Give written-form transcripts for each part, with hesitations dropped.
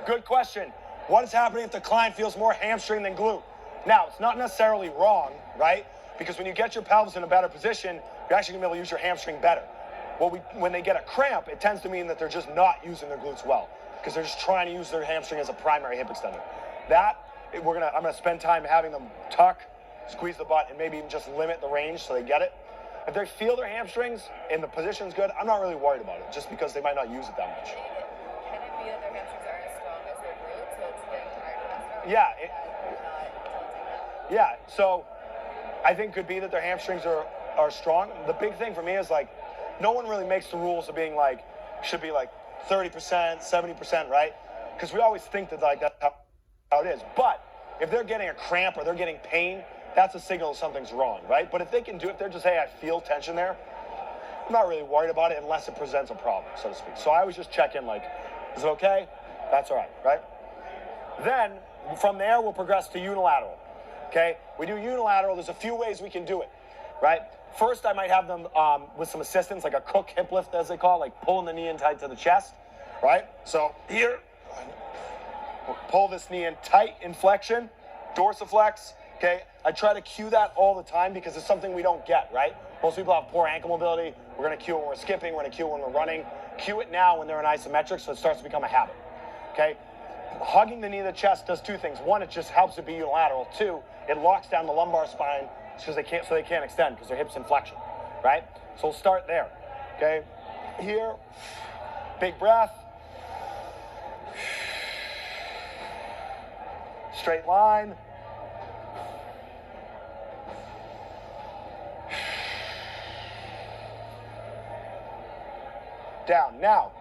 Good question. What is happening if the client feels more hamstring than glute? Now, it's not necessarily wrong, right? Because when you get your pelvis in a better position, you're actually going to be able to use your hamstring better. When they get a cramp, it tends to mean that they're just not using their glutes well because they're just trying to use their hamstring as a primary hip extender. I'm gonna spend time having them tuck, squeeze the butt, and maybe even just limit the range so they get it. If they feel their hamstrings and the position's good, I'm not really worried about it, just because they might not use it that much. Can it be that their hamstrings aren't as strong as their glutes, so it's getting tired faster? Yeah. Not Yeah, so I think it could be that their hamstrings are strong. The big thing for me is like, no one really makes the rules of being like, should be like 30%, 70%, right? Because we always think that like that's how it is. But if they're getting a cramp or they're getting pain, that's a signal something's wrong, right? But if they can do it, they're just, hey, I feel tension there, I'm not really worried about it unless it presents a problem, so to speak. So I always just check in like, is it okay? That's all right, right? Then from there, we'll progress to unilateral. Okay, we do unilateral. There's a few ways we can do it, right? First, I might have them with some assistance, like a Cook hip lift, as they call it, like pulling the knee in tight to the chest, right? So here, we'll pull this knee in tight in flexion, dorsiflex, okay? I try to cue that all the time because it's something we don't get, right? Most people have poor ankle mobility. We're going to cue it when we're skipping. We're going to cue it when we're running. Cue it now when they're in isometric so it starts to become a habit, okay? Hugging the knee to the chest does two things. One, it just helps it be unilateral. Two, it locks down the lumbar spine because they can't extend because their hips in flexion, right? So we'll start there, okay? Here, big breath. Straight line. Down. Now,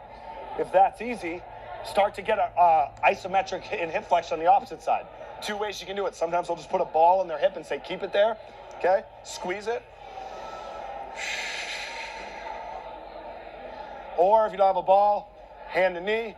if that's easy, start to get a isometric and hip flex on the opposite side. Two ways you can do it. Sometimes I'll just put a ball in their hip and say, keep it there. Okay? Squeeze it. Or if you don't have a ball, hand to knee.